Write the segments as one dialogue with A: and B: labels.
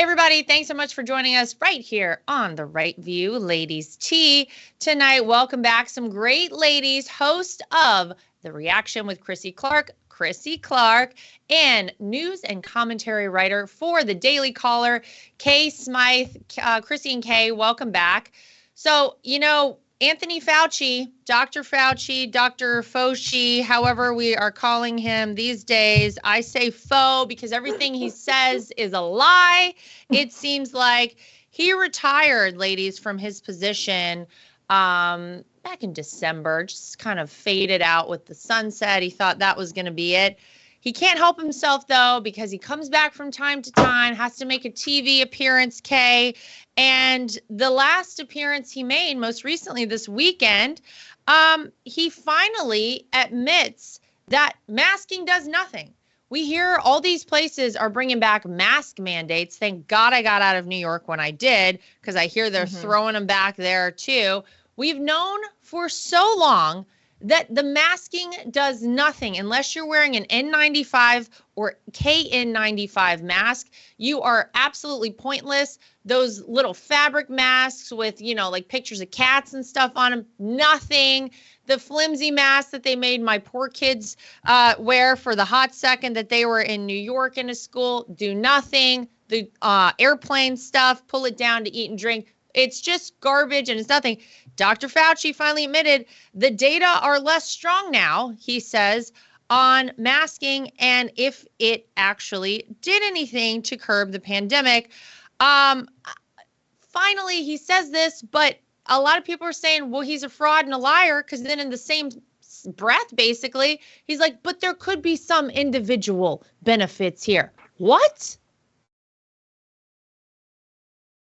A: everybody, thanks so much for joining us right here on The Right View Ladies Tea tonight. Welcome back. Some great ladies, host of The Reaction with Chrissy Clark, and news and commentary writer for The Daily Caller, Kay Smythe. Chrissy and Kay, welcome back. So, Anthony Fauci, Dr. Fauci, however we are calling him these days. I say faux because everything he says is a lie. It seems like he retired, ladies, from his position back in December, just kind of faded out with the sunset. He thought that was going to be it. He can't help himself, though, because he comes back from time to time, has to make a TV appearance, Kay. And the last appearance he made most recently this weekend, he finally admits that masking does nothing. We hear all these places are bringing back mask mandates. Thank God I got out of New York when I did, because I hear they're throwing them back there, too. We've known for so long that the masking does nothing unless you're wearing an N95 or KN95 mask. You are absolutely pointless. Those little fabric masks with, like pictures of cats and stuff on them, nothing. The flimsy masks that they made my poor kids wear for the hot second that they were in New York in a school, do nothing. The airplane stuff, pull it down to eat and drink. It's just garbage and it's nothing. Dr. Fauci finally admitted the data are less strong now, he says, on masking and if it actually did anything to curb the pandemic. Finally, he says this, but a lot of people are saying, well, he's a fraud and a liar, because then in the same breath, basically, he's like, but there could be some individual benefits here. What?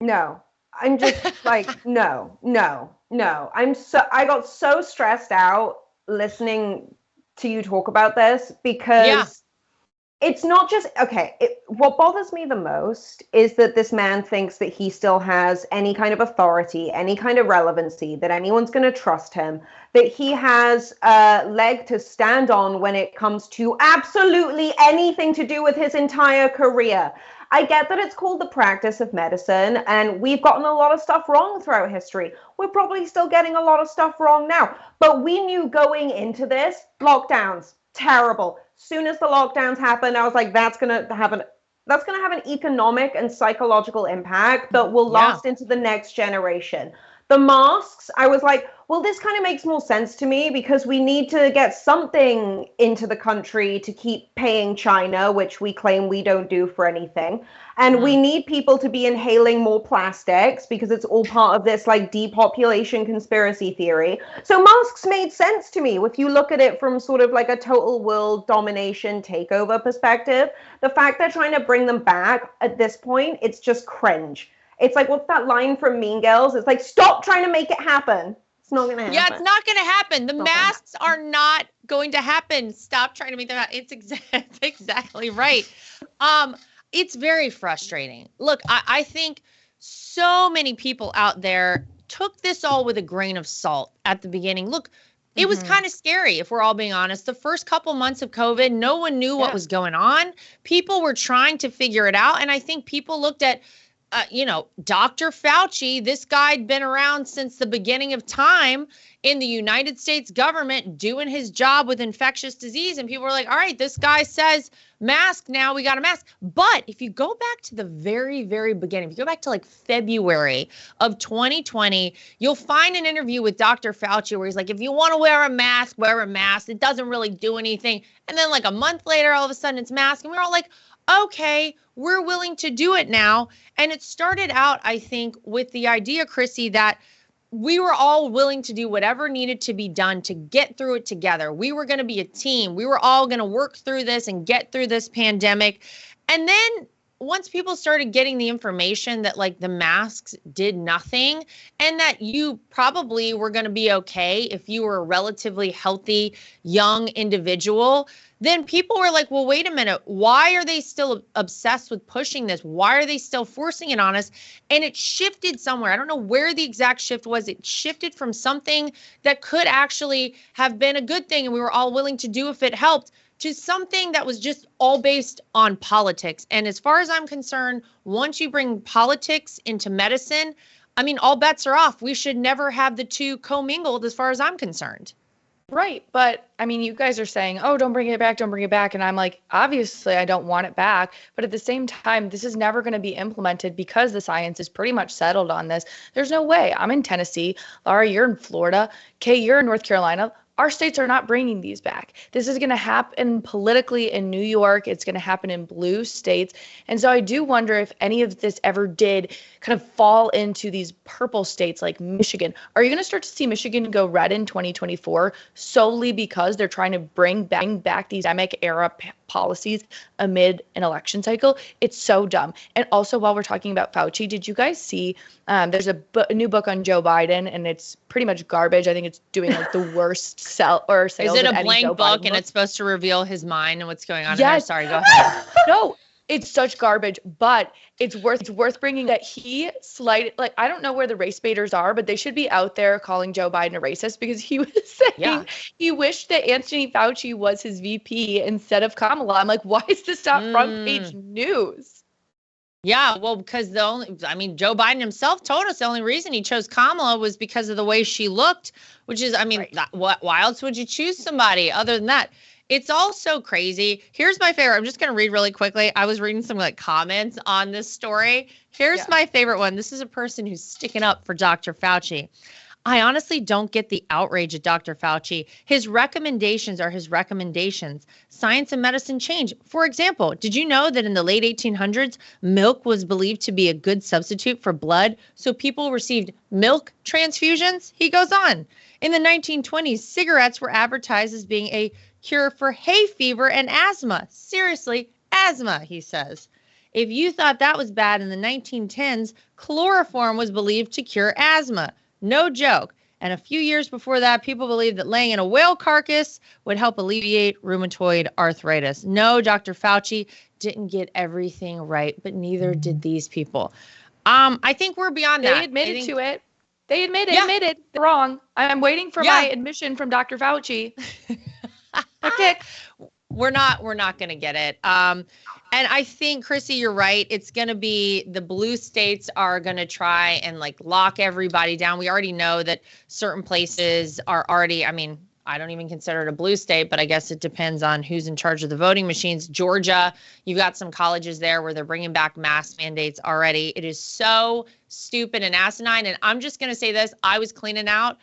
B: No. I'm just like, no. I got so stressed out listening to you talk about this because it's not just, what bothers me the most is that this man thinks that he still has any kind of authority, any kind of relevancy, that anyone's going to trust him, that he has a leg to stand on when it comes to absolutely anything to do with his entire career. I get that it's called the practice of medicine, and we've gotten a lot of stuff wrong throughout history. We're probably still getting a lot of stuff wrong now. But we knew going into this, lockdowns, terrible. Soon as the lockdowns happened, I was like, that's gonna have an economic and psychological impact that will last into the next generation. The masks, I was like, well, this kind of makes more sense to me because we need to get something into the country to keep paying China, which we claim we don't do for anything. And we need people to be inhaling more plastics because it's all part of this like depopulation conspiracy theory. So masks made sense to me. If you look at it from sort of like a total world domination takeover perspective, the fact they're trying to bring them back at this point, it's just cringe. It's like, what's that line from Mean Girls? It's like, stop trying to make it happen. It's not going to happen.
A: Yeah, it's not going to happen. The masks are not going to happen. Stop trying to make them happen. It's exactly right. It's very frustrating. Look, I think so many people out there took this all with a grain of salt at the beginning. Look, it was kind of scary, if we're all being honest. The first couple months of COVID, no one knew what was going on. People were trying to figure it out. And I think people looked at Dr. Fauci, this guy'd been around since the beginning of time in the United States government doing his job with infectious disease. And people were like, all right, this guy says mask, now we got a mask. But if you go back to the very, very beginning, if you go back to like February of 2020, you'll find an interview with Dr. Fauci where he's like, if you want to wear a mask, wear a mask. It doesn't really do anything. And then like a month later, all of a sudden it's mask. And we're all like, okay, we're willing to do it now. And it started out, I think, with the idea, Chrissy, that we were all willing to do whatever needed to be done to get through it together. We were going to be a team. We were all going to work through this and get through this pandemic. And then once people started getting the information that like the masks did nothing and that you probably were going to be okay if you were a relatively healthy young individual, then people were like, well, wait a minute, why are they still obsessed with pushing this? Why are they still forcing it on us? And it shifted somewhere. I don't know where the exact shift was. It shifted from something that could actually have been a good thing and we were all willing to do if it helped, to something that was just all based on politics. And as far as I'm concerned, once you bring politics into medicine, I mean, all bets are off. We should never have the two commingled as far as I'm concerned.
C: Right. But I mean, you guys are saying, oh, don't bring it back, don't bring it back. And I'm like, obviously, I don't want it back. But at the same time, this is never going to be implemented because the science is pretty much settled on this. There's no way. I'm in Tennessee. Lara, you're in Florida. Kay, you're in North Carolina. Our states are not bringing these back. This is going to happen politically in New York. It's going to happen in blue states. And so I do wonder if any of this ever did kind of fall into these purple states like Michigan. Are you going to start to see Michigan go red in 2024 solely because they're trying to bring back these pandemic era policies amid an election cycle? It's so dumb. And also, while we're talking about Fauci, did you guys see there's a new book on Joe Biden, and it's pretty much garbage. I think it's doing like the worst sales.
A: Is it a blank book and it's supposed to reveal his mind and what's going on in there? Sorry, go ahead.
C: No, it's such garbage, but it's worth bringing that he slighted, like, I don't know where the race baiters are, but they should be out there calling Joe Biden a racist, because he was saying he wished that Anthony Fauci was his VP instead of Kamala. I'm like, why is this not front page news?
A: Yeah, well, because Joe Biden himself told us the only reason he chose Kamala was because of the way she looked, which is, why else would you choose somebody other than that? It's all so crazy. Here's my favorite. I'm just going to read really quickly. I was reading some comments on this story. Here's my favorite one. This is a person who's sticking up for Dr. Fauci. I honestly don't get the outrage at Dr. Fauci. His recommendations are his recommendations. Science and medicine change. For example, did you know that in the late 1800s, milk was believed to be a good substitute for blood, so people received milk transfusions? He goes on. In the 1920s, cigarettes were advertised as being a cure for hay fever and asthma. Seriously, asthma, he says. If you thought that was bad in the 1910s, chloroform was believed to cure asthma. No joke. And a few years before that, people believed that laying in a whale carcass would help alleviate rheumatoid arthritis. No, Dr. Fauci didn't get everything right, but neither did these people. I think we're beyond that.
C: They admitted to it. They admitted they're wrong. I'm waiting for my admission from Dr. Fauci. Okay.
A: We're not going to get it. And I think, Chrissy, you're right. It's going to be the blue states are going to try and lock everybody down. We already know that certain places are already, I don't even consider it a blue state, but I guess it depends on who's in charge of the voting machines. Georgia, you've got some colleges there where they're bringing back mask mandates already. It is so stupid and asinine. And I'm just going to say this. I was cleaning out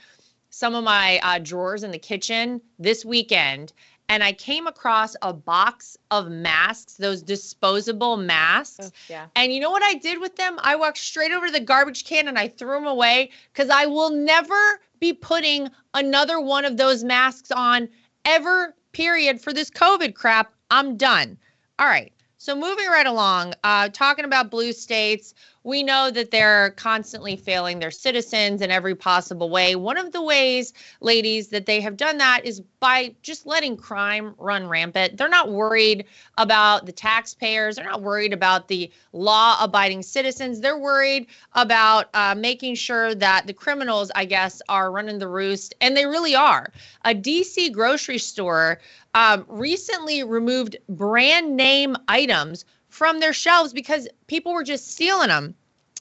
A: some of my drawers in the kitchen this weekend, and I came across a box of masks, those disposable masks.
C: Oh, yeah.
A: And you know what I did with them? I walked straight over to the garbage can and I threw them away, because I will never be putting another one of those masks on ever, period, for this COVID crap. I'm done. All right. So moving right along, talking about blue states, we know that they're constantly failing their citizens in every possible way. One of the ways, ladies, that they have done that is by just letting crime run rampant. They're not worried about the taxpayers. They're not worried about the law-abiding citizens. They're worried about making sure that the criminals, I guess, are running the roost, and they really are. A DC grocery store recently removed brand name items from their shelves because people were just stealing them.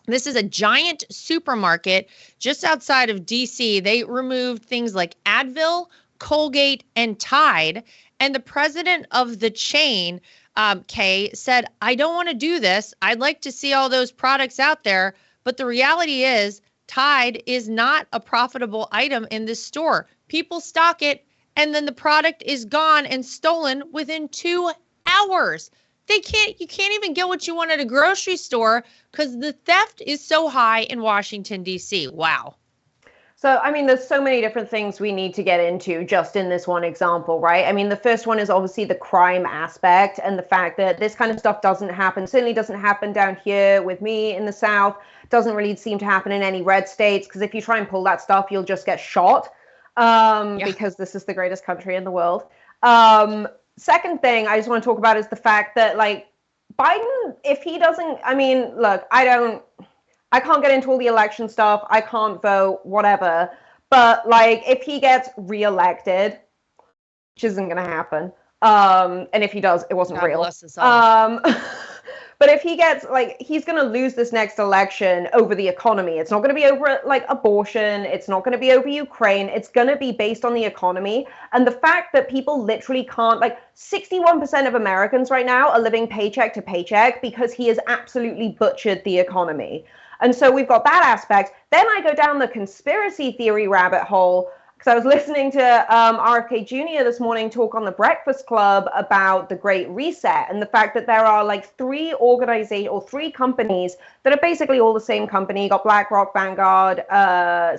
A: This is a giant supermarket just outside of DC. They removed things like Advil, Colgate, and Tide. And the president of the chain, Kay, said, I don't want to do this. I'd like to see all those products out there. But the reality is Tide is not a profitable item in this store. People stock it, and then the product is gone and stolen within 2 hours. You can't even get what you want at a grocery store because the theft is so high in Washington, D.C. Wow.
B: So, there's so many different things we need to get into just in this one example, right? The first one is obviously the crime aspect and the fact that this kind of stuff certainly doesn't happen down here with me in the South, doesn't really seem to happen in any red states, because if you try and pull that stuff, you'll just get shot because this is the greatest country in the world. Second thing I just want to talk about is the fact that, Biden, if he doesn't, look, I can't get into all the election stuff. I can't vote, whatever. But, if he gets reelected, which isn't going to happen, And if he does, it wasn't
A: God
B: real.
A: bless us all.
B: But if he gets, like, he's going to lose this next election over the economy. It's not going to be over, like, abortion. It's not going to be over Ukraine. It's going to be based on the economy. And the fact that people literally can't, like, 61% of Americans right now are living paycheck to paycheck because he has absolutely butchered the economy. And so we've got that aspect. Then I go down the conspiracy theory rabbit hole, because I was listening to RFK Jr. this morning talk on the Breakfast Club about the Great Reset and the fact that there are like three companies that are basically all the same company. You got BlackRock, Vanguard,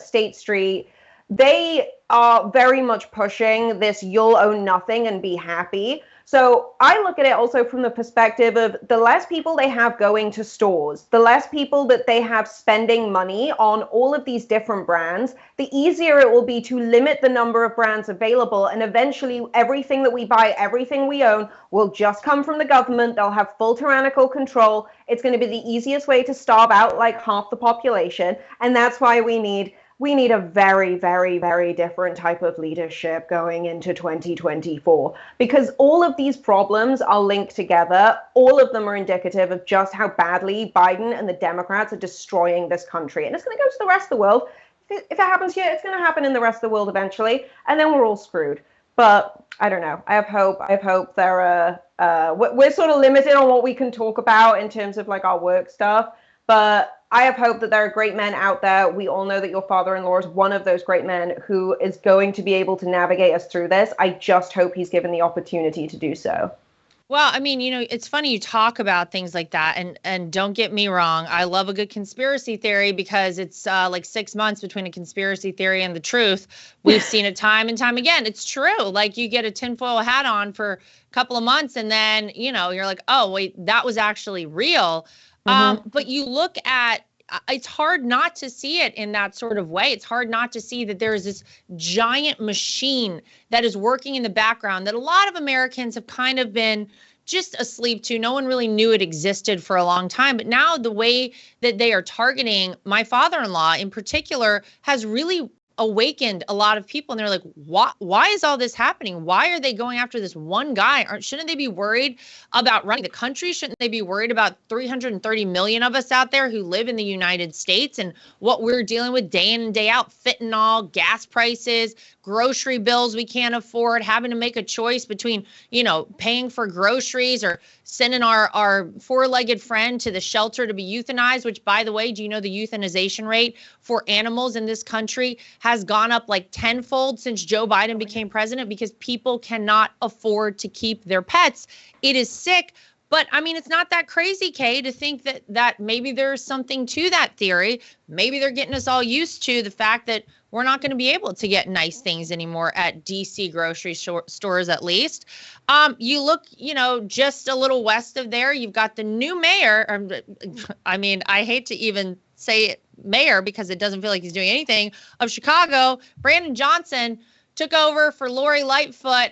B: State Street. They are very much pushing this you'll own nothing and be happy. So I look at it also from the perspective of the less people they have going to stores, the less people that they have spending money on all of these different brands, the easier it will be to limit the number of brands available. And eventually everything that we buy, everything we own will just come from the government. They'll have full tyrannical control. It's going to be the easiest way to starve out like half the population. And that's why we need a very, very, very different type of leadership going into 2024, because all of these problems are linked together. All of them are indicative of just how badly Biden and the Democrats are destroying this country. And it's going to go to the rest of the world. If it happens here, it's going to happen in the rest of the world eventually. And then we're all screwed. But I don't know. I have hope. We're sort of limited on what we can talk about in terms of like our work stuff. But I have hope that there are great men out there. We all know that your father-in-law is one of those great men who is going to be able to navigate us through this. I just hope he's given the opportunity to do so.
A: Well, I mean, it's funny you talk about things like that. And don't get me wrong. I love a good conspiracy theory because it's like 6 months between a conspiracy theory and the truth. We've seen it time and time again. It's true. Like you get a tinfoil hat on for a couple of months and then, you're like, oh, wait, that was actually real. But you look at, it's hard not to see it in that sort of way. It's hard not to see that there is this giant machine that is working in the background that a lot of Americans have kind of been just asleep to. No one really knew it existed for a long time. But now the way that they are targeting my father-in-law in particular has really awakened a lot of people, and they're like, why is all this happening? Why are they going after this one guy? Shouldn't they be worried about running the country? Shouldn't they be worried about 330 million of us out there who live in the United States and what we're dealing with day in and day out? Fentanyl, gas prices, grocery bills we can't afford, having to make a choice between, paying for groceries or sending our four-legged friend to the shelter to be euthanized, which, by the way, do you know the euthanization rate for animals in this country has gone up like tenfold since Joe Biden became president because people cannot afford to keep their pets? It is sick. But I mean, it's not that crazy, Kay, to think that maybe there's something to that theory. Maybe they're getting us all used to the fact that we're not going to be able to get nice things anymore at DC grocery stores, at least. You look, just a little west of there, you've got the new mayor. I mean, I hate to even say mayor because it doesn't feel like he's doing anything, of Chicago. Brandon Johnson took over for Lori Lightfoot.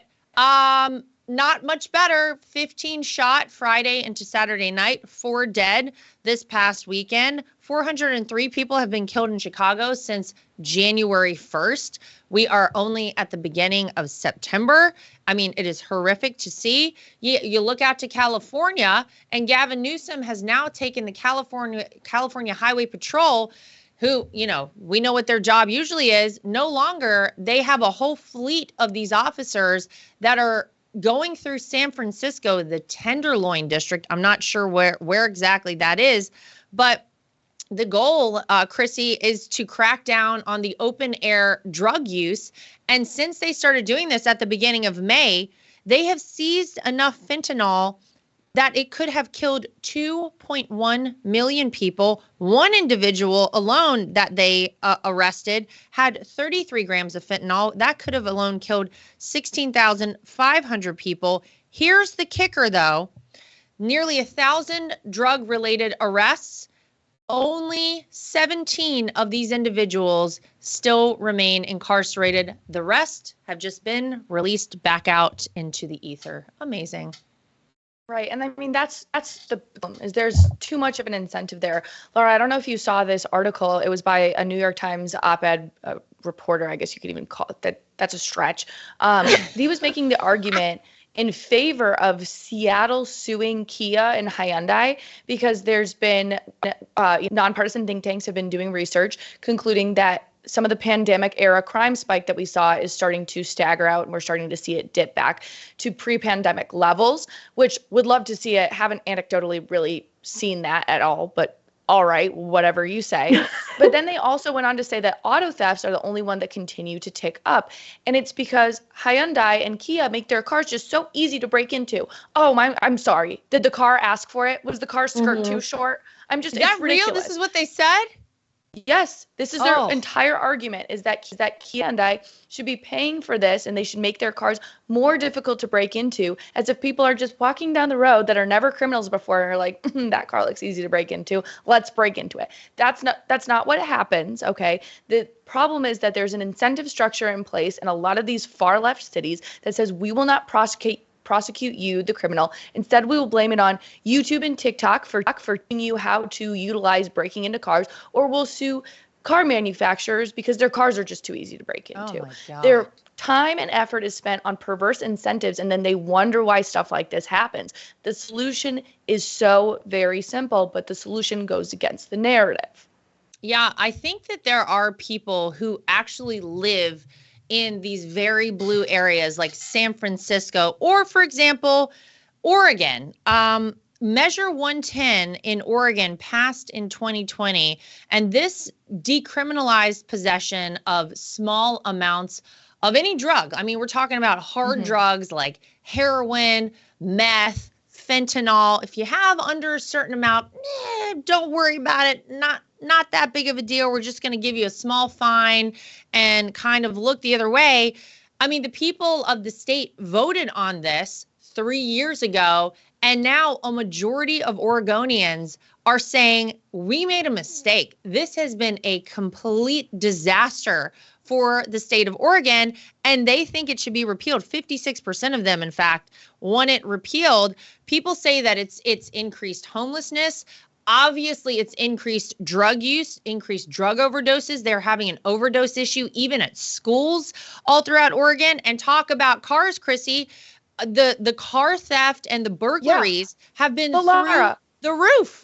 A: Not much better. 15 shot Friday into Saturday night, 4 dead this past weekend. 403 people have been killed in Chicago since January 1st. We are only at the beginning of September. I mean, it is horrific to see. You look out to California, and Gavin Newsom has now taken the California Highway Patrol, who, we know what their job usually is. No longer. They have a whole fleet of these officers that are going through San Francisco, the Tenderloin district. I'm not sure where exactly that is, but the goal, Chrissy, is to crack down on the open air drug use. And since they started doing this at the beginning of May, they have seized enough fentanyl that it could have killed 2.1 million people. One individual alone that they arrested had 33 grams of fentanyl. That could have alone killed 16,500 people. Here's the kicker, though. Nearly 1,000 drug-related arrests. Only 17 of these individuals still remain incarcerated. The rest have just been released back out into the ether. Amazing.
C: Right. And I mean, that's the problem, is there's too much of an incentive there. Laura, I don't know if you saw this article. It was by a New York Times op-ed reporter, I guess you could even call it that. That's a stretch. He was making the argument in favor of Seattle suing Kia and Hyundai because there's been nonpartisan think tanks have been doing research concluding that some of the pandemic era crime spike that we saw is starting to stagger out, and we're starting to see it dip back to pre-pandemic levels, which would love to see it. Haven't anecdotally really seen that at all, but all right, whatever you say. But then they also went on to say that auto thefts are the only one that continue to tick up. And it's because Hyundai and Kia make their cars just so easy to break into. Oh, I'm sorry. Did the car ask for it? Was the car skirt too short?
A: Is that real? This is what they said?
C: Yes, this is their entire argument, is that Kia and Hyundai should be paying for this, and they should make their cars more difficult to break into, as if people are just walking down the road that are never criminals before and are like, that car looks easy to break into, let's break into it. That's not what happens, okay? The problem is that there's an incentive structure in place in a lot of these far left cities that says we will not prosecute you, the criminal. Instead, we will blame it on YouTube and TikTok for teaching you how to utilize breaking into cars, or we'll sue car manufacturers because their cars are just too easy to break into.
A: Oh my God.
C: Their time and effort is spent on perverse incentives, and then they wonder why stuff like this happens. The solution is so very simple, but the solution goes against the narrative.
A: Yeah, I think that there are people who actually live in these very blue areas like San Francisco, or for example, Oregon. Measure 110 in Oregon passed in 2020, and this decriminalized possession of small amounts of any drug. I mean, we're talking about hard drugs like heroin, meth, fentanyl. If you have under a certain amount, don't worry about it. Not that big of a deal. We're just going to give you a small fine and kind of look the other way. I mean, the people of the state voted on this 3 years ago, and now a majority of Oregonians are saying we made a mistake. This has been a complete disaster for the state of Oregon, and they think it should be repealed. 56% of them, in fact, want it repealed. People say that it's increased homelessness. Obviously, it's increased drug use, increased drug overdoses. They're having an overdose issue even at schools all throughout Oregon. And talk about cars, Chrissy. The car theft and the burglaries have been through the roof.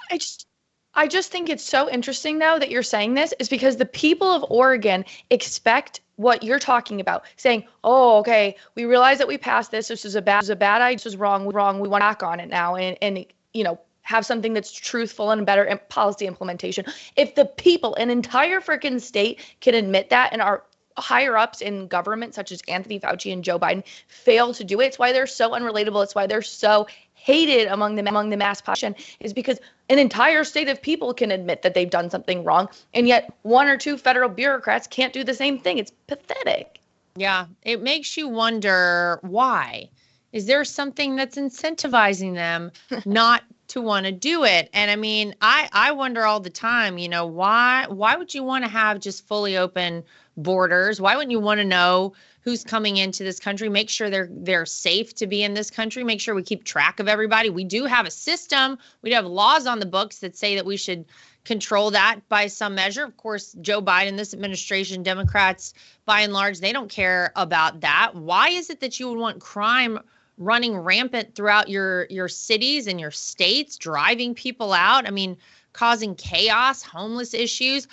C: I just think it's so interesting, though, that you're saying this, is because the people of Oregon expect what you're talking about, saying, oh, okay, we realize that we passed this. This is a bad idea. This is wrong. We want to act on it now. And have something that's truthful and better policy implementation. If the people, an entire freaking state, can admit that, and our higher ups in government, such as Anthony Fauci and Joe Biden, fail to do it, it's why they're so unrelatable. It's why they're so hated among the mass population, is because an entire state of people can admit that they've done something wrong, and yet one or two federal bureaucrats can't do the same thing. It's pathetic.
A: Yeah, it makes you wonder why. Is there something that's incentivizing them not to want to do it? And I mean, I wonder all the time, why would you want to have just fully open borders? Why wouldn't you want to know who's coming into this country? Make sure they're safe to be in this country. Make sure we keep track of everybody. We do have a system. We do have laws on the books that say that we should control that by some measure. Of course, Joe Biden, this administration, Democrats, by and large, they don't care about that. Why is it that you would want crime running rampant throughout your cities and your states, driving people out? I mean, causing chaos, homeless issues.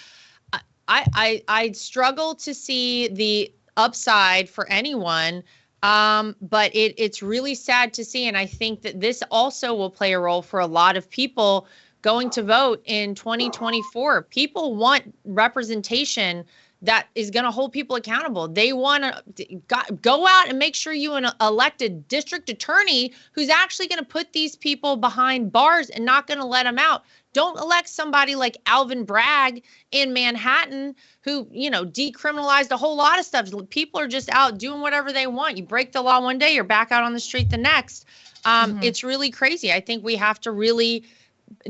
A: I struggle to see the upside for anyone, but it's really sad to see. And I think that this also will play a role for a lot of people going to vote in 2024. People want representation that is going to hold people accountable. They want to go out and make sure you elect a district attorney who's actually going to put these people behind bars and not going to let them out. Don't elect somebody like Alvin Bragg in Manhattan who, decriminalized a whole lot of stuff. People are just out doing whatever they want. You break the law one day, you're back out on the street the next. It's really crazy. I think we have to really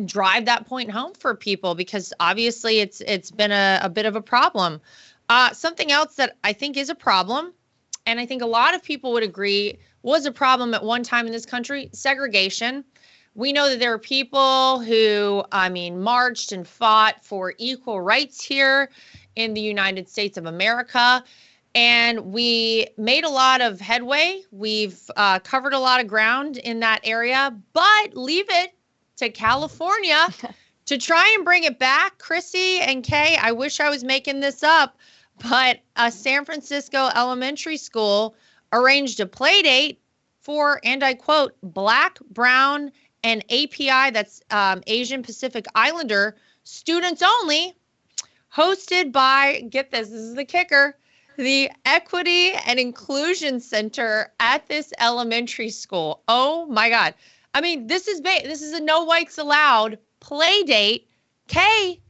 A: drive that point home for people, because obviously it's been a bit of a problem. Something else that I think is a problem, and I think a lot of people would agree was a problem at one time in this country: segregation. We know that there are people who, marched and fought for equal rights here in the United States of America. And we made a lot of headway. We've covered a lot of ground in that area, but leave it to California to try and bring it back. Chrissy and Kay, I wish I was making this up, but a San Francisco elementary school arranged a play date for, and I quote, Black, Brown, and API, that's Asian Pacific Islander students only, hosted by, get this is the kicker, the Equity and Inclusion Center at this elementary school. Oh my God. I mean, this is a no whites allowed play date. Kay,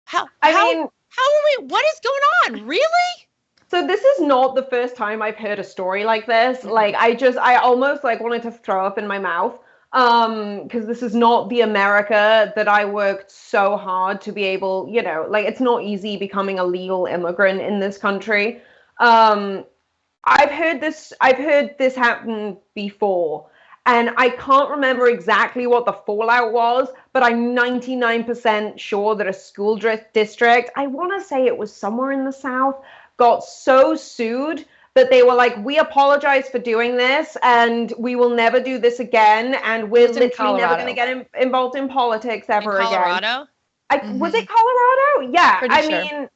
A: how are we, what is going on? Really?
B: So this is not the first time I've heard a story like this. Like I almost like wanted to throw up in my mouth. Because this is not the America that I worked so hard to be able, like it's not easy becoming a legal immigrant in this country. I've heard this happen before, and I can't remember exactly what the fallout was, but I'm 99% sure that a school district, I want to say it was somewhere in the South, got so sued that they were like, we apologize for doing this and we will never do this again. And we're literally never going to get involved in politics ever again.
A: Colorado?
B: Was it Colorado? Yeah.
C: Pretty sure.
B: Mean,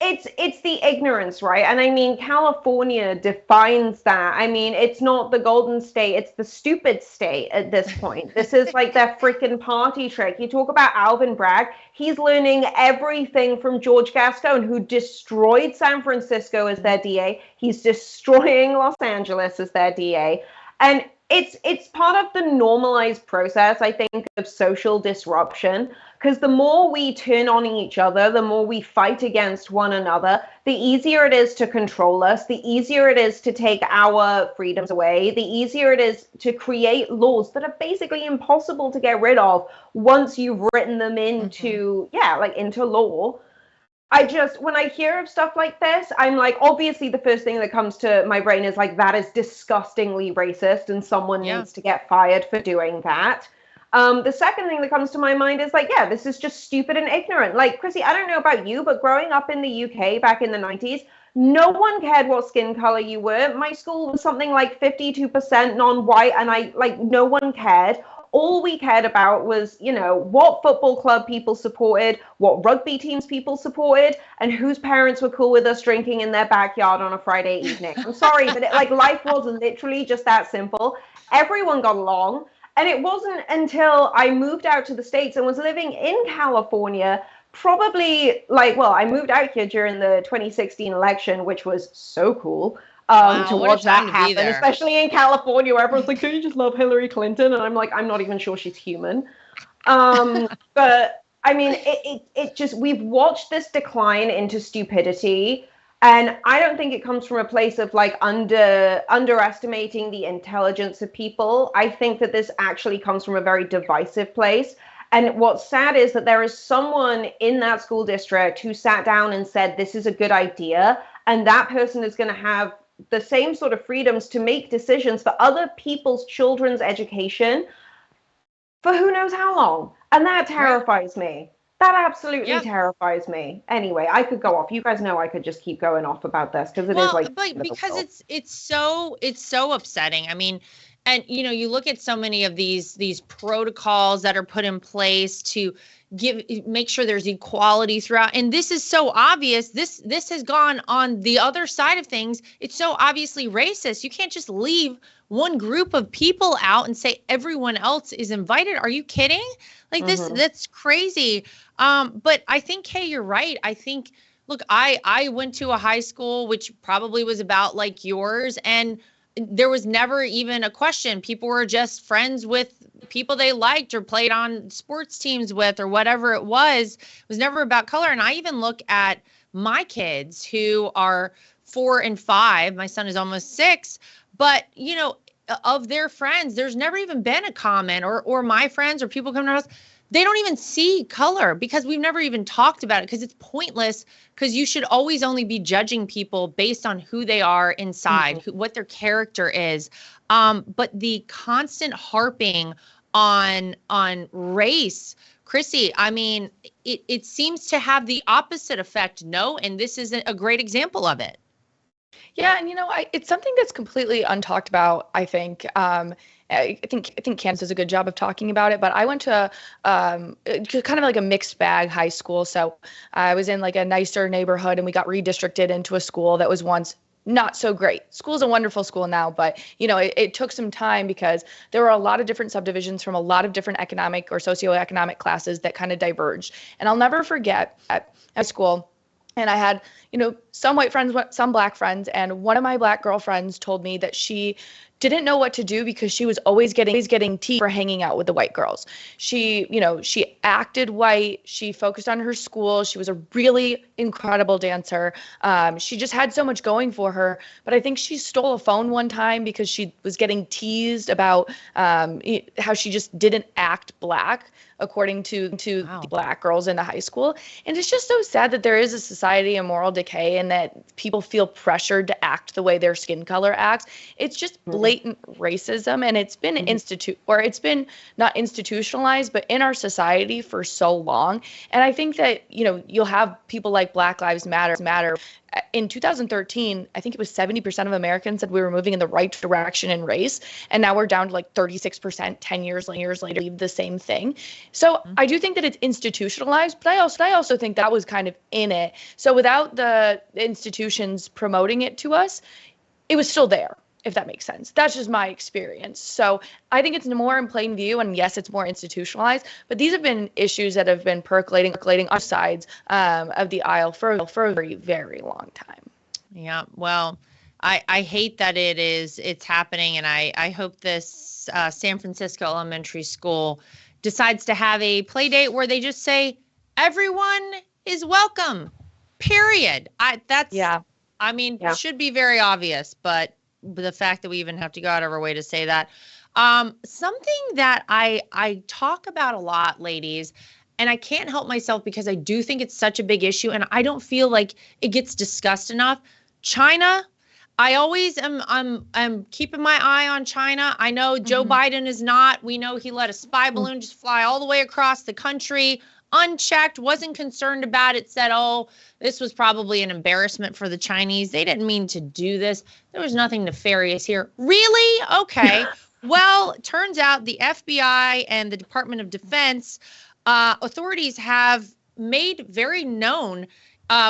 B: it's the ignorance, right? And I mean, California defines that. I mean, it's not the golden state, it's the stupid state at this point. This is like their freaking party trick. You talk about Alvin Bragg, he's learning everything from George Gascon, who destroyed San Francisco as their DA. He's destroying Los Angeles as their DA. And it's part of the normalized process, I think, of social disruption, because the more we turn on each other, the more we fight against one another, the easier it is to control us, the easier it is to take our freedoms away, the easier it is to create laws that are basically impossible to get rid of once you've written them into, into law. When I hear of stuff like this, I'm like, obviously the first thing that comes to my brain is like, that is disgustingly racist and someone needs to get fired for doing that. The second thing that comes to my mind is like, this is just stupid and ignorant. Like, Chrissy, I don't know about you, but growing up in the UK back in the 90s, no one cared what skin color you were. My school was something like 52% non-white, and no one cared. All we cared about was, what football club people supported, what rugby teams people supported, and whose parents were cool with us drinking in their backyard on a Friday evening. I'm sorry, but life was literally just that simple. Everyone got along. And it wasn't until I moved out to the States and was living in California, probably I moved out here during the 2016 election, which was so cool. To watch that happen, especially in California, where everyone's like, "Don't you just love Hillary Clinton?" And I'm like, I'm not even sure she's human. But I mean, it just, we've watched this decline into stupidity, and I don't think it comes from a place of underestimating the intelligence of people. I think that this actually comes from a very divisive place. And what's sad is that there is someone in that school district who sat down and said, this is a good idea. And that person is going to have the same sort of freedoms to make decisions for other people's children's education for who knows how long. And that terrifies me. That absolutely terrifies me. Anyway, I could go off. You guys know I could just keep going off about this because
A: it's so upsetting. I mean, and you look at so many of these protocols that are put in place to make sure there's equality throughout. And this is so obvious. This has gone on the other side of things. It's so obviously racist. You can't just leave one group of people out and say everyone else is invited. Are you kidding? That's crazy. But I think, Kay, you're right. I think, look, I went to a high school, which probably was about like yours, and there was never even a question. People were just friends with people they liked or played on sports teams with or whatever it was. It was never about color. And I even look at my kids who are 4 and 5. My son is almost 6. But, of their friends, there's never even been a comment or my friends or people coming to our house. They don't even see color because we've never even talked about it because it's pointless, because you should always only be judging people based on who they are inside, what their character is. But the constant harping on race, Chrissy, I mean, it seems to have the opposite effect, no? And this is a great example of it.
C: Yeah, and it's something that's completely untalked about, I think. I think Candace does a good job of talking about it, but I went to kind of like a mixed bag high school. So I was in like a nicer neighborhood, and we got redistricted into a school that was once not so great. School's a wonderful school now, but it took some time because there were a lot of different subdivisions from a lot of different economic or socioeconomic classes that kind of diverged. And I'll never forget at school, and I had, some white friends, some black friends, and one of my black girlfriends told me that she didn't know what to do because she was always getting tea for hanging out with the white girls. She acted white. She focused on her school. She was a really incredible dancer. She just had so much going for her. But I think she stole a phone one time because she was getting teased about how she just didn't act black, according to the black girls in the high school. And it's just so sad that there is a society of moral decay and that people feel pressured to act the way their skin color acts. It's just blatant racism, and it's been it's been not institutionalized, but in our society for so long. And I think that, you'll have people like Black Lives Matter. In 2013, I think it was 70% of Americans said we were moving in the right direction in race. And now we're down to like 36% 10 years later, the same thing. So I do think that it's institutionalized, but I also think that was kind of in it. So without the institutions promoting it to us, it was still there, if that makes sense. That's just my experience. So I think it's more in plain view, and yes, it's more institutionalized, but these have been issues that have been percolating on sides of the aisle for a very, very long time.
A: Yeah, well, I hate that it's happening, and I hope this San Francisco elementary school decides to have a play date where they just say everyone is welcome, period. It should be very obvious, but the fact that we even have to go out of our way to say that. Something that I talk about a lot, ladies, and I can't help myself because I do think it's such a big issue and I don't feel like it gets discussed enough. China, I always I'm keeping my eye on China. I know Joe Biden is not. We know he let a spy balloon just fly all the way across the country unchecked, wasn't concerned about it, said, oh, this was probably an embarrassment for the Chinese. They didn't mean to do this. There was nothing nefarious here. Really? Okay. Well, it turns out the FBI and the Department of Defense authorities have made very known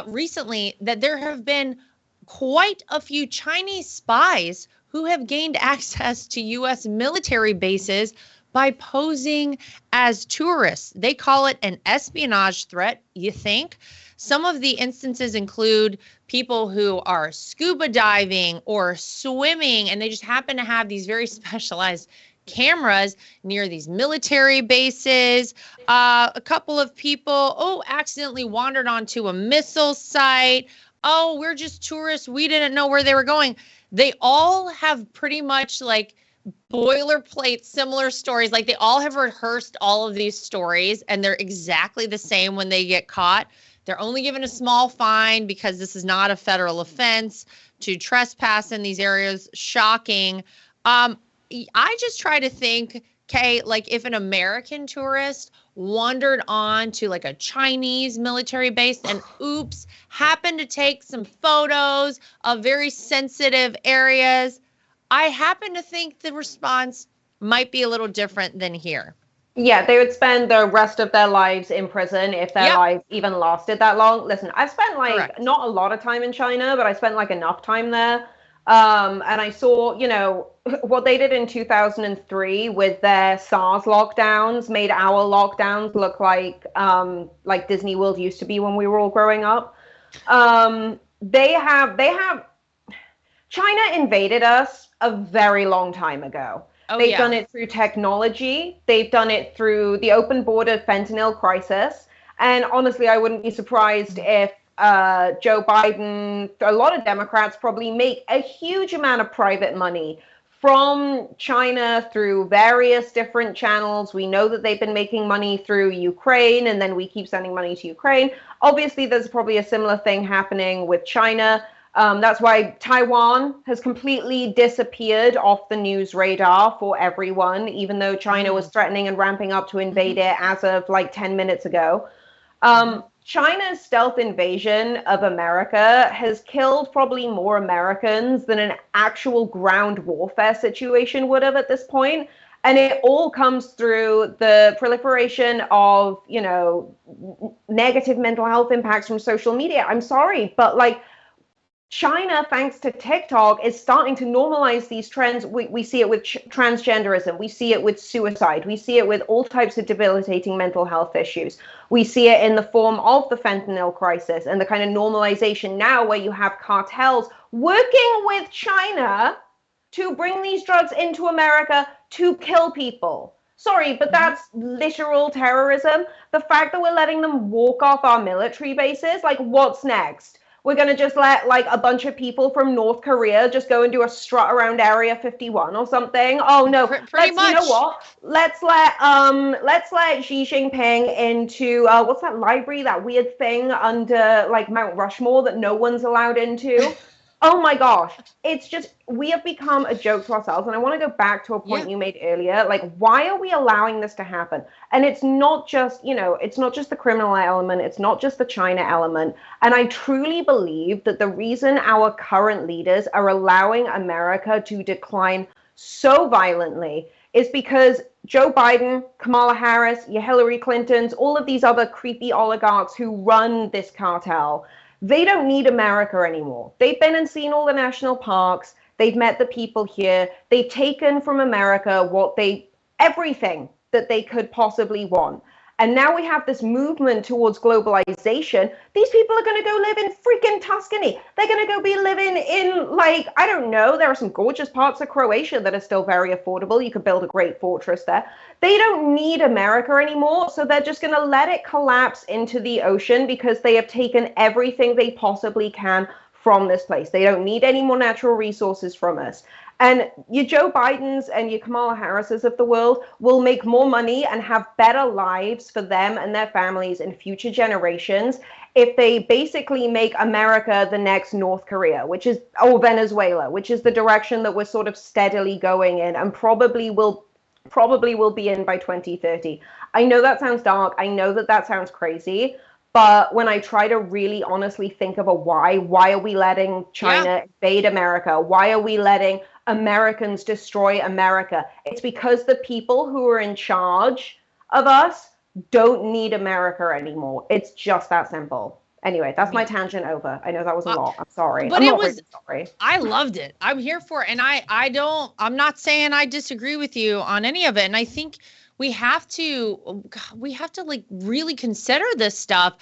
A: recently that there have been quite a few Chinese spies who have gained access to U.S. military bases by posing as tourists. They call it an espionage threat, you think? Some of the instances include people who are scuba diving or swimming, and they just happen to have these very specialized cameras near these military bases. A couple of people, accidentally wandered onto a missile site. Oh, we're just tourists. We didn't know where they were going. They all have pretty much like boilerplate similar stories. Like they all have rehearsed all of these stories and they're exactly the same when they get caught. They're only given a small fine because this is not a federal offense to trespass in these areas. Shocking. I just try to think, okay, like if an American tourist wandered on to like a Chinese military base and oops, happened to take some photos of very sensitive areas, I happen to think the response might be a little different than here.
B: Yeah, they would spend the rest of their lives in prison if their lives even lasted that long. Listen, I've spent not a lot of time in China, but I spent like enough time there. And I saw, what they did in 2003 with their SARS lockdowns made our lockdowns look like Disney World used to be when we were all growing up. They have China invaded us a very long time ago. They've done it through technology. They've done it through the open border fentanyl crisis. And honestly, I wouldn't be surprised if Joe Biden, a lot of Democrats probably make a huge amount of private money from China through various different channels. We know that they've been making money through Ukraine, and then we keep sending money to Ukraine. Obviously, there's probably a similar thing happening with China. That's why Taiwan has completely disappeared off the news radar for everyone, even though China was threatening and ramping up to invade it as of like 10 minutes ago. China's stealth invasion of America has killed probably more Americans than an actual ground warfare situation would have at this point. And it all comes through the proliferation of, negative mental health impacts from social media. I'm sorry, but like, China, thanks to TikTok, is starting to normalize these trends. We see it with transgenderism. We see it with suicide. We see it with all types of debilitating mental health issues. We see it in the form of the fentanyl crisis and the kind of normalization now where you have cartels working with China to bring these drugs into America to kill people. Sorry, but that's literal terrorism. The fact that we're letting them walk off our military bases, like, what's next? We're going to just let like a bunch of people from North Korea just go and do a strut around Area 51 or something. Oh no,
A: pretty much.
B: You know what? Let's let Xi Jinping into what's that library, that weird thing under like Mount Rushmore that no one's allowed into. Oh my gosh. It's just, we have become a joke to ourselves. And I want to go back to a point you made earlier. Like, why are we allowing this to happen? And it's not just, it's not just the criminal element. It's not just the China element. And I truly believe that the reason our current leaders are allowing America to decline so violently is because Joe Biden, Kamala Harris, your Hillary Clintons, all of these other creepy oligarchs who run this cartel, they don't need America anymore. They've been and seen all the national parks. They've met the people here. They've taken from America everything that they could possibly want. And now we have this movement towards globalization. These people are going to go live in freaking Tuscany. They're going to go be living in, like, I don't know, there are some gorgeous parts of Croatia that are still very affordable. You could build a great fortress there. They don't need America anymore, so they're just going to let it collapse into the ocean because they have taken everything they possibly can from this place. They don't need any more natural resources from us. And your Joe Bidens and your Kamala Harrises of the world will make more money and have better lives for them and their families in future generations if they basically make America the next North Korea, or Venezuela, which is the direction that we're sort of steadily going in and probably will be in by 2030. I know that sounds dark. I know that sounds crazy. But when I try to really honestly think of a why are we letting China invade America? Why are we letting Americans destroy America? It's because the people who are in charge of us don't need America anymore. It's just that simple. Anyway, that's my tangent over. I know that was a lot. I'm sorry.
A: But
B: sorry.
A: I loved it. I'm here for it. And I'm not saying I disagree with you on any of it. And I think we have to like really consider this stuff.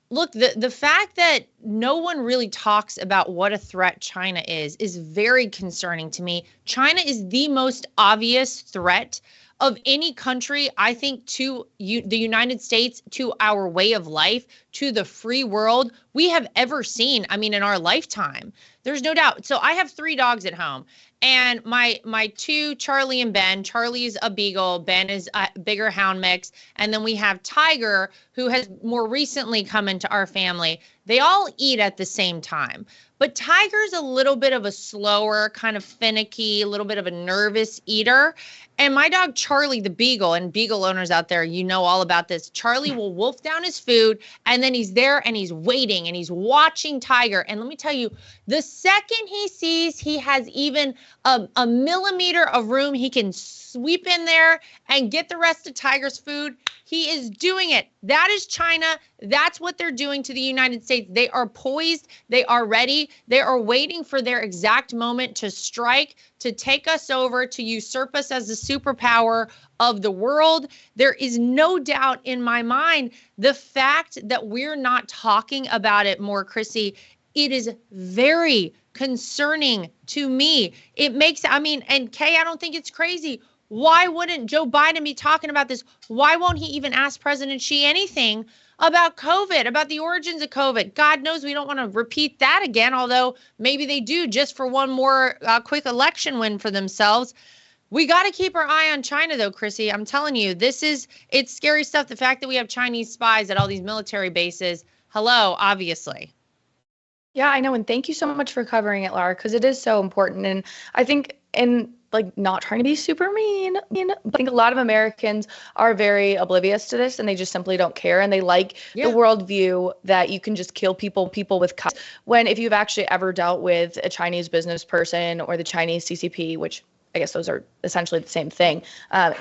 A: Look, the fact that no one really talks about what a threat China is very concerning to me. China is the most obvious threat of any country, I think, to the United States, to our way of life, to the free world we have ever seen. I mean, in our lifetime, there's no doubt. So I have 3 dogs at home. And my 2, Charlie and Ben. Charlie's a beagle. Ben is a bigger hound mix. And then we have Tiger, who has more recently come into our family. They all eat at the same time. But Tiger's a little bit of a slower, kind of finicky, a little bit of a nervous eater. And my dog, Charlie, the beagle, and beagle owners out there, you know all about this. Charlie will wolf down his food, and then he's there and he's waiting and he's watching Tiger. And let me tell you, the second he sees he has even a millimeter of room, he can sweep in there and get the rest of Tiger's food. He is doing it. That is China. That's what they're doing to the United States. They are poised. They are ready. They are waiting for their exact moment to strike, to take us over, to usurp us as the superpower of the world. There is no doubt in my mind the fact that we're not talking about it more, Chrissy. It is very concerning to me. It makes, and Kay, I don't think it's crazy. Why wouldn't Joe Biden be talking about this? Why won't he even ask President Xi anything about COVID, about the origins of COVID? God knows we don't want to repeat that again, although maybe they do just for one more quick election win for themselves. We got to keep our eye on China, though, Chrissy. I'm telling you, it's scary stuff. The fact that we have Chinese spies at all these military bases. Hello, obviously.
C: Yeah, I know. And thank you so much for covering it, Lara, because it is so important. And I think in like not trying to be super mean. I think a lot of Americans are very oblivious to this and they just simply don't care. And they like the worldview that you can just kill people with kindness. When if you've actually ever dealt with a Chinese business person or the Chinese CCP, which I guess those are essentially the same thing.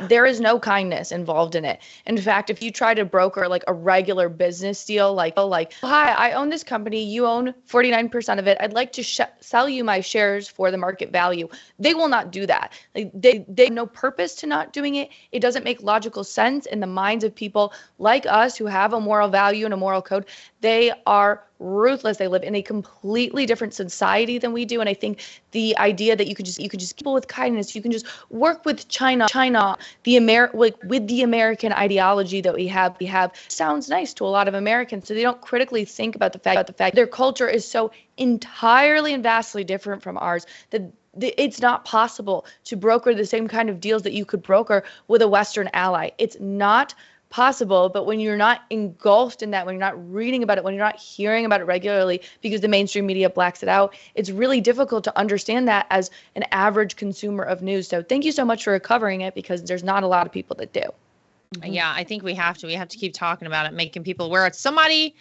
C: There is no kindness involved in it. In fact, if you try to broker like a regular business deal, like, hi, I own this company, you own 49% of it. I'd like to sell you my shares for the market value. They will not do that. Like, they have no purpose to not doing it. It doesn't make logical sense in the minds of people like us who have a moral value and a moral code. They are ruthless. They live in a completely different society than we do. And I think the idea that you could just people with kindness, you can just work with China, with the American ideology that we have sounds nice to a lot of Americans. So they don't critically think about the fact their culture is so entirely and vastly different from ours that it's not possible to broker the same kind of deals that you could broker with a Western ally. It's not possible, but when you're not engulfed in that, when you're not reading about it, when you're not hearing about it regularly because the mainstream media blacks it out, it's really difficult to understand that as an average consumer of news. So thank you so much for covering it because there's not a lot of people that do.
A: Yeah, I think we have to keep talking about it, making people aware. It's somebody,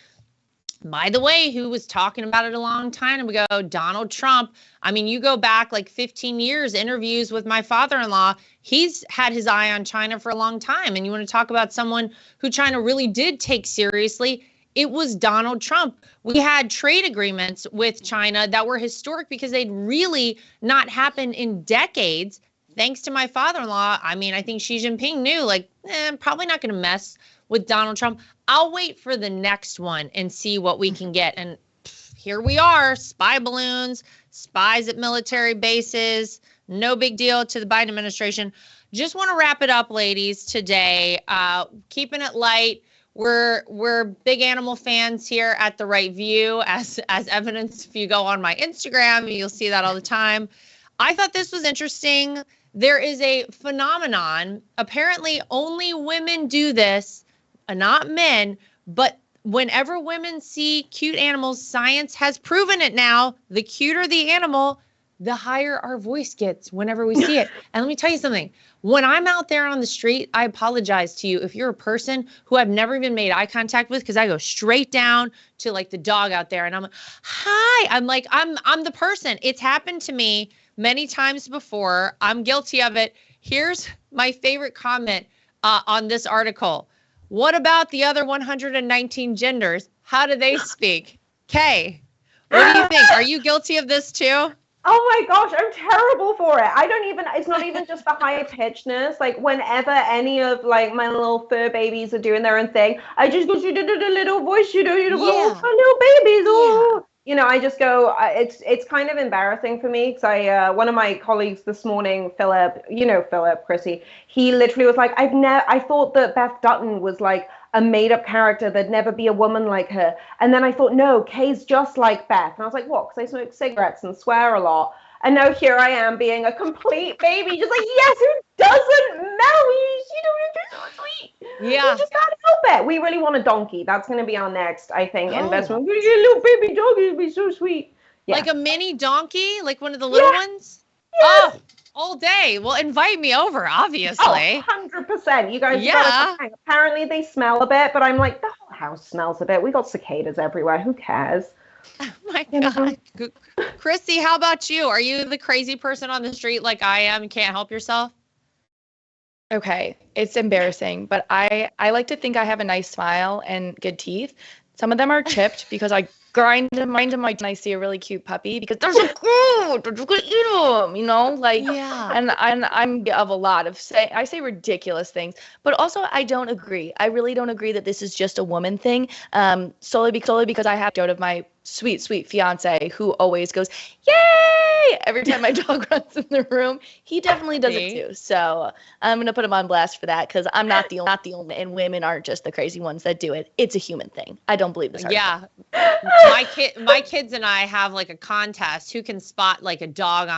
A: by the way, who was talking about it a long time ago, Donald Trump. I mean, you go back like 15 years, interviews with my father-in-law. He's had his eye on China for a long time. And you want to talk about someone who China really did take seriously? It was Donald Trump. We had trade agreements with China that were historic because they'd really not happened in decades. Thanks to my father-in-law. I mean, I think Xi Jinping knew, like, probably not going to mess with Donald Trump. I'll wait for the next one and see what we can get. And here we are, spy balloons, spies at military bases. No big deal to the Biden administration. Just want to wrap it up, ladies, today. Keeping it light. We're big animal fans here at The Right View, as evidence. If you go on my Instagram, you'll see that all the time. I thought this was interesting. There is a phenomenon. Apparently, only women do this. Not men, but whenever women see cute animals, science has proven it now. The cuter the animal, the higher our voice gets whenever we see it. And let me tell you something. When I'm out there on the street, I apologize to you if you're a person who I've never even made eye contact with, because I go straight down to like the dog out there and I'm like, hi. I'm like, I'm the person. It's happened to me many times before. I'm guilty of it. Here's my favorite comment on this article. What about the other 119 genders? How do they speak? Kay, what do you think? Are you guilty of this too?
B: Oh my gosh, I'm terrible for it. It's not even just the high pitchedness. Like whenever any of like my little fur babies are doing their own thing, I just go, you did a little voice, little babies. Oh. You know, I just go, it's kind of embarrassing for me because one of my colleagues this morning, Philip, Chrissy, he literally was like, I thought that Beth Dutton was like a made up character. There'd never be a woman like her. And then I thought, no, Kay's just like Beth. And I was like, what? Because I smoke cigarettes and swear a lot. And now here I am being a complete baby, just like, yes, who doesn't know? She's so sweet.
A: Yeah.
B: We just can't help it. We really want a donkey. That's going to be our next, I think, investment. Your little baby doggy would be so sweet. Yeah.
A: Like a mini donkey? Like one of the little ones? Yeah. Oh, all day. Well, invite me over, obviously.
B: 100%. You guys gotta come. Apparently they smell a bit, but I'm like, the whole house smells a bit. We got cicadas everywhere. Who cares?
A: Oh my God. Chrissy, how about you? Are you the crazy person on the street like I am and can't help yourself?
C: Okay, it's embarrassing, but I like to think I have a nice smile and good teeth. Some of them are chipped because I grind them when I see a really cute puppy because they're so good. They're just gonna eat them, you know? Like, yeah. And I'm of a lot of I say ridiculous things, but also I don't agree. I really don't agree that this is just a woman thing. Solely because I have out of my sweet fiance who always goes, yay! Every time my dog runs in the room. He definitely does it too. So I'm going to put him on blast for that because I'm not the only, and women aren't just the crazy ones that do it. It's a human thing. I don't believe this article.
A: Yeah. My kids and I have like a contest who can spot like a dog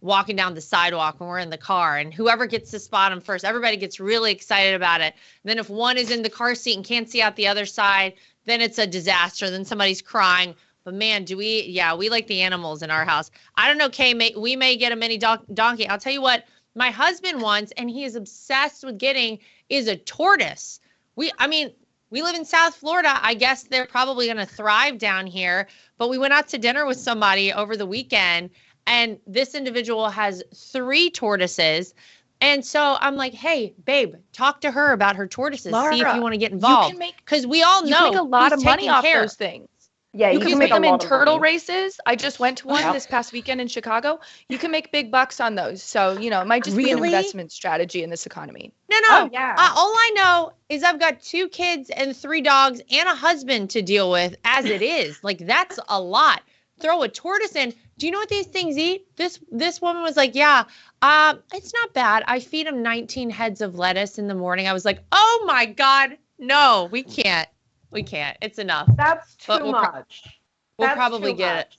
A: walking down the sidewalk when we're in the car, and whoever gets to spot him first, everybody gets really excited about it. And then if one is in the car seat and can't see out the other side, then it's a disaster. Then somebody's crying. But man, we like the animals in our house. I don't know, Kay, we may get a mini donkey. I'll tell you what, my husband wants, and he is obsessed with getting, is a tortoise. We live in South Florida. I guess they're probably going to thrive down here. But we went out to dinner with somebody over the weekend, and this individual has 3 tortoises. And so I'm like, hey, babe, talk to her about her tortoises.
C: Lara,
A: see if you want to get involved. Because we all know
C: you can make a lot of money off those things.
B: Yeah,
C: you can make them in turtle
B: money.
C: races. I just went to one this past weekend in Chicago. You can make big bucks on those. So, it might just be an investment strategy in this economy.
A: No.
B: Oh, yeah.
A: All I know is I've got 2 kids and 3 dogs and a husband to deal with as it is. Like, that's a lot. Throw a tortoise in. Do you know what these things eat? This woman was like, yeah, it's not bad. I feed them 19 heads of lettuce in the morning. I was like, oh my God, no, we can't. It's enough.
B: That's too much.
A: We'll probably get it.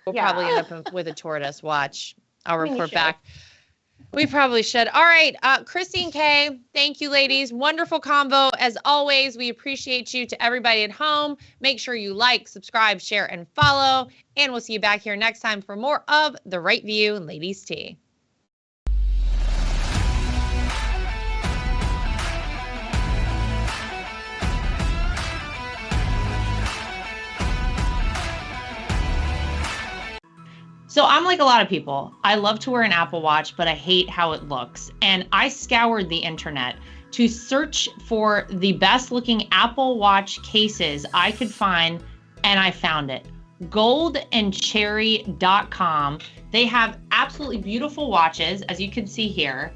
A: We'll probably end up with a tortoise. Watch. I'll report back. We probably should. All right. Chrissy and Kay, thank you, ladies. Wonderful convo. As always, we appreciate you. To everybody at home, make sure you like, subscribe, share, and follow. And we'll see you back here next time for more of The Right View Ladies Tea. So I'm like a lot of people. I love to wear an Apple Watch, but I hate how it looks. And I scoured the internet to search for the best looking Apple Watch cases I could find, and I found it. goldandcherry.com. They have absolutely beautiful watches, as you can see here.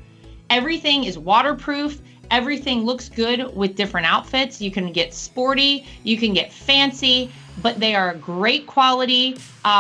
A: Everything is waterproof. Everything looks good with different outfits. You can get sporty, you can get fancy, but they are great quality,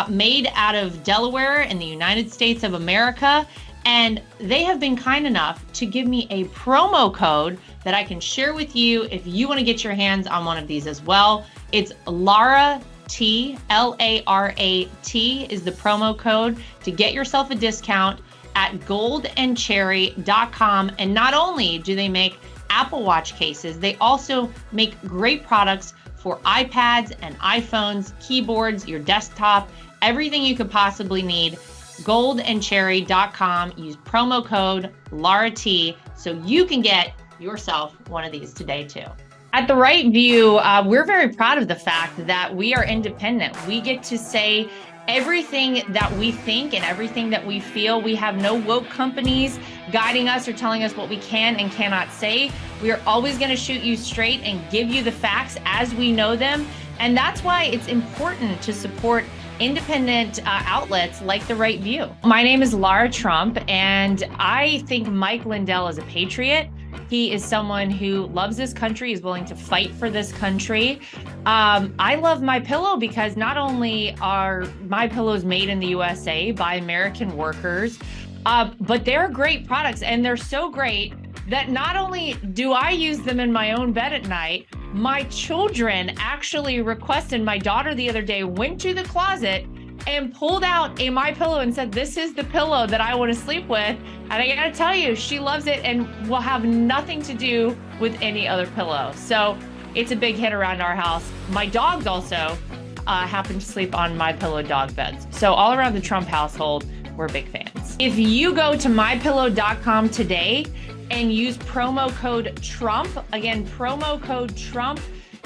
A: made out of Delaware in the United States of America. And they have been kind enough to give me a promo code that I can share with you if you want to get your hands on one of these as well. It's Lara T, L-A-R-A-T is the promo code to get yourself a discount at goldandcherry.com. And not only do they make Apple Watch cases, they also make great products for iPads and iPhones, keyboards, your desktop, everything you could possibly need. Goldandcherry.com. Use promo code LARAT so you can get yourself one of these today too. At The Right View, we're very proud of the fact that we are independent. We get to say everything that we think and everything that we feel. We have no woke companies guiding us or telling us what we can and cannot say. We are always going to shoot you straight and give you the facts as we know them. And that's why it's important to support independent outlets like The Right View. My name is Lara Trump, and I think Mike Lindell is a patriot. He is someone who loves this country, is willing to fight for this country. I love MyPillow because not only are MyPillows made in the USA by American workers, but they're great products, and they're so great that not only do I use them in my own bed at night, my children actually requested. My daughter the other day went to the closet and pulled out a MyPillow and said, this is the pillow that I want to sleep with. And I gotta tell you, she loves it and will have nothing to do with any other pillow. So it's a big hit around our house. My dogs also happen to sleep on MyPillow dog beds. So all around the Trump household, we're big fans. If you go to mypillow.com today and use promo code Trump, again, promo code Trump,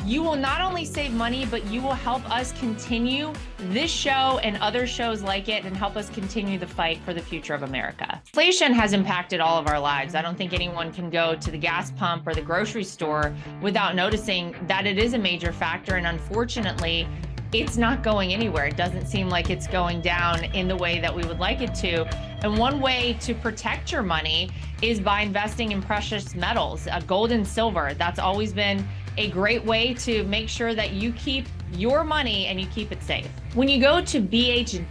A: you will not only save money, but you will help us continue this show and other shows like it and help us continue the fight for the future of America. Inflation has impacted all of our lives. I don't think anyone can go to the gas pump or the grocery store without noticing that it is a major factor. And unfortunately, it's not going anywhere. It doesn't seem like it's going down in the way that we would like it to. And one way to protect your money is by investing in precious metals, gold and silver. That's always been a great way to make sure that you keep your money and you keep it safe. When you go to bh-pm.com,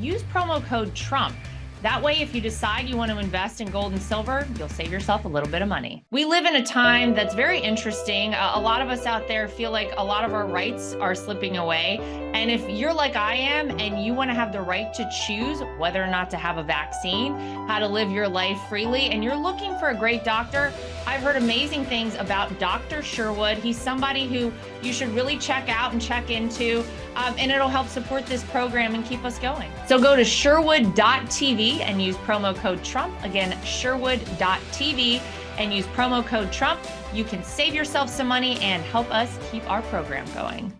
A: use promo code Trump. That way, if you decide you want to invest in gold and silver, you'll save yourself a little bit of money. We live in a time that's very interesting. A lot of us out there feel like a lot of our rights are slipping away. And if you're like I am and you want to have the right to choose whether or not to have a vaccine, how to live your life freely, and you're looking for a great doctor, I've heard amazing things about Dr. Sherwood. He's somebody who you should really check out and check into, and it'll help support this program and keep us going. So go to Sherwood.tv and use promo code Trump. Again, Sherwood.tv and use promo code Trump. You can save yourself some money and help us keep our program going.